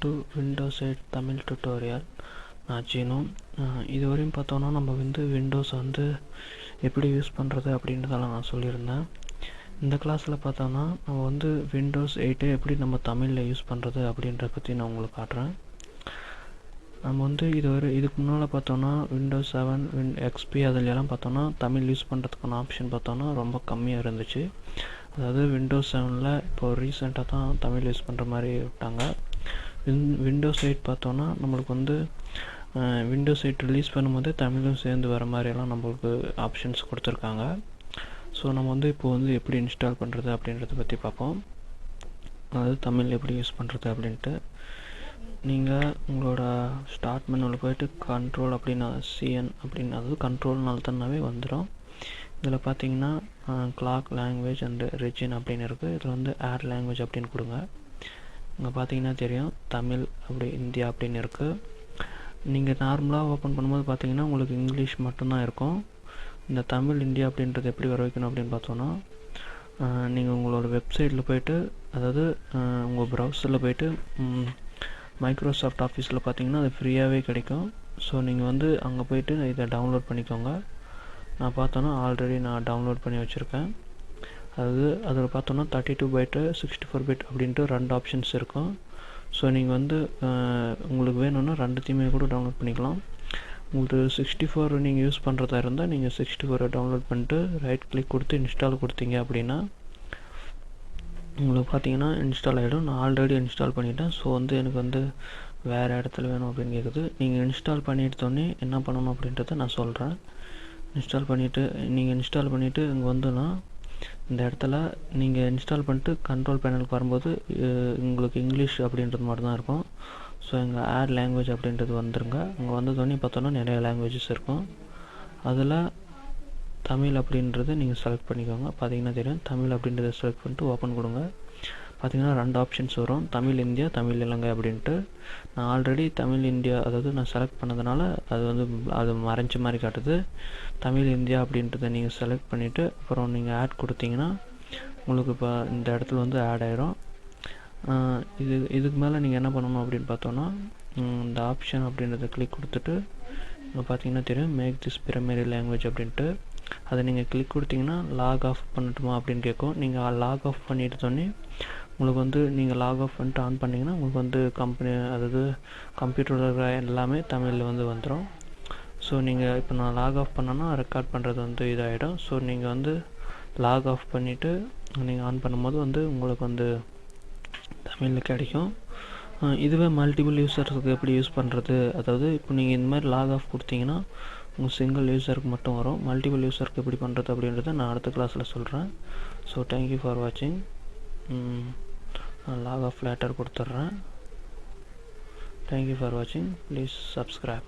To Windows 8 Tamil tutorial. நான் சீனு. இதுவரையும் பார்த்தோன்னா நம்ம விண்டோஸ் எப்படி யூஸ் பண்ணுறது அப்படின்றதெல்லாம் நான் சொல்லியிருந்தேன். இந்த கிளாஸில் பார்த்தோன்னா நம்ம விண்டோஸ் 8 எப்படி நம்ம தமிழில் யூஸ் பண்ணுறது அப்படின்றத பற்றி நான் உங்களுக்கு காட்டுறேன். நம்ம இதுக்கு முன்னால் பார்த்தோன்னா விண்டோஸ் 7 எக்ஸ்பி அதிலெல்லாம் பார்த்தோன்னா தமிழ் யூஸ் பண்ணுறதுக்கான ஆப்ஷன் பார்த்தோன்னா ரொம்ப கம்மியாக இருந்துச்சு. அதாவது விண்டோஸ் 7 இப்போ ரீசெண்டாக தான் தமிழ் யூஸ் பண்ணுற மாதிரி விட்டாங்க. விண்டோஸ் 8 பார்த்தோன்னா நம்மளுக்கு விண்டோஸ் 8 ரிலீஸ் பண்ணும்போது தமிழும் சேர்ந்து வர மாதிரியெல்லாம் நம்மளுக்கு ஆப்ஷன்ஸ் கொடுத்துருக்காங்க. ஸோ நம்ம இப்போ எப்படி இன்ஸ்டால் பண்ணுறது அப்படின்றத பற்றி பார்ப்போம். அதாவது தமிழ் எப்படி யூஸ் பண்ணுறது அப்படின்ட்டு. நீங்கள் உங்களோட ஸ்டார்ட் மெனுவில் போய்ட்டு கண்ட்ரோல் அப்படின்னு சிஎன் அப்படின்னு அதாவது கண்ட்ரோல்னு அழுத்தினாவே வந்துடும். இதில் பார்த்தீங்கன்னா கிளாக் லாங்குவேஜ் அண்டு ரிஜின் அப்படின்னு இருக்குது. இதில் ஆட் லாங்குவேஜ் அப்படின்னு கொடுங்க. இங்கே பார்த்தீங்கன்னா தெரியும் தமிழ் அப்படி இந்தியா அப்படின்னு இருக்குது. நீங்கள் நார்மலாக ஓப்பன் பண்ணும்போது பார்த்தீங்கன்னா உங்களுக்கு இங்கிலீஷ் மட்டும்தான் இருக்கும். இந்த தமிழ் இந்தியா அப்படின்றது எப்படி வர வைக்கணும் அப்படின்னு பார்த்தோன்னா நீங்கள் உங்களோட வெப்சைட்டில் போய்ட்டு அதாவது உங்கள் ப்ரௌசரில் போய்ட்டு மைக்ரோசாஃப்ட் ஆஃபீஸில் பார்த்தீங்கன்னா அது ஃப்ரீயாகவே கிடைக்கும். ஸோ நீங்கள் அங்கே போய்ட்டு இதை டவுன்லோட் பண்ணிக்கோங்க. நான் பார்த்தோன்னா ஆல்ரெடி நான் டவுன்லோட் பண்ணி வச்சுருக்கேன். அதில் பார்த்தோன்னா 32 பைட்டு 64 பிட் அப்படின்ட்டு 2 ஆப்ஷன்ஸ் இருக்கும். ஸோ நீங்கள் உங்களுக்கு வேணும்னா ரெண்டுத்தையுமே கூட டவுன்லோட் பண்ணிக்கலாம். உங்களுக்கு 64 நீங்கள் யூஸ் பண்ணுறதா இருந்தால் நீங்கள் 64 டவுன்லோட் பண்ணிட்டு ரைட் கிளிக் கொடுத்து இன்ஸ்டால் கொடுத்தீங்க அப்படின்னா உங்களுக்கு பார்த்தீங்கன்னா இன்ஸ்டால் ஆகிடும். நான் ஆல்ரெடி இன்ஸ்டால் பண்ணிட்டேன். ஸோ எனக்கு வேறு இடத்துல வேணும் அப்படின்னு கேட்குது. நீங்கள் இன்ஸ்டால் பண்ணிட்டோன்னே என்ன பண்ணணும் அப்படின்றத நான் சொல்கிறேன். இன்ஸ்டால் பண்ணிவிட்டு இங்கே இந்த இடத்துல நீங்கள் இன்ஸ்டால் பண்ணிட்டு கண்ட்ரோல் பேனலுக்கு வரும்போது உங்களுக்கு இங்கிலீஷ் அப்படின்றது மட்டும் தான் இருக்கும். ஸோ இங்கே ஆட் லாங்குவேஜ் அப்படின்றது வந்துருங்க. அங்கே வந்ததோடனே பார்த்தோன்னா நிறைய லாங்குவேஜஸ் இருக்கும். அதில் தமிழ் அப்படின்றத நீங்கள் செலக்ட் பண்ணிக்கோங்க. பார்த்தீங்கன்னா தெரியும் தமிழ் அப்படின்றத செலக்ட் பண்ணிட்டு ஓப்பன் கொடுங்க. பார்த்தீங்கன்னா 2 ஆப்ஷன்ஸ் வரும், தமிழ் இந்தியா தமிழ் இலங்கை அப்படின்ட்டு. நான் ஆல்ரெடி தமிழ் இந்தியா அதாவது நான் செலக்ட் பண்ணதுனால அது மறைஞ்ச மாதிரி காட்டுது. தமிழ் இந்தியா அப்படின்றத நீங்கள் செலக்ட் பண்ணிவிட்டு அப்புறம் நீங்கள் ஆட் கொடுத்தீங்கன்னா உங்களுக்கு இப்போ இந்த இடத்துல ஆட் ஆயிரும். இதுக்கு மேலே நீங்கள் என்ன பண்ணணும் அப்படின்னு பார்த்தோன்னா இந்த ஆப்ஷன் அப்படின்றத கிளிக் கொடுத்துட்டு இங்கே பார்த்தீங்கன்னா தெரியும் மேக் திஸ் பிரைமரி லாங்குவேஜ் அப்படின்ட்டு. அதை நீங்கள் கிளிக் கொடுத்தீங்கன்னா லாக் ஆஃப் பண்ணட்டுமா அப்படின்னு கேட்கும். நீங்கள் லாக் ஆஃப் பண்ணிட்டோன்னே உங்களுக்கு நீங்கள் லாக் ஆஃப் பண்ணிட்டு ஆன் பண்ணிங்கன்னா உங்களுக்கு கம்பெனி அதாவது கம்ப்யூட்டரில் இருக்கிற எல்லாமே தமிழில் வந்துடும். ஸோ நீங்கள் இப்போ நான் லாக் ஆஃப் பண்ணேன்னா ரெக்கார்ட் பண்ணுறது இதாகிடும். ஸோ நீங்கள் லாக் ஆஃப் பண்ணிவிட்டு நீங்கள் ஆன் பண்ணும்போது உங்களுக்கு தமிழில் கிடைக்கும். இதுவே மல்டிபிள் யூஸர்ஸுக்கு எப்படி யூஸ் பண்ணுறது, அதாவது இப்போ நீங்கள் இந்த மாதிரி லாக் ஆஃப் கொடுத்தீங்கன்னா உங்கள் சிங்கிள் யூஸருக்கு மட்டும் வரும். மல்டிபிள் யூஸருக்கு எப்படி பண்ணுறது அப்படின்றத நான் அடுத்த கிளாஸில் சொல்கிறேன். ஸோ தேங்க்யூ ஃபார் வாட்சிங். நான் லாக் ஆஃப் லேட்டர் கொடுத்துட்றேன். தேங்க்யூ ஃபார் வாட்சிங். Please subscribe.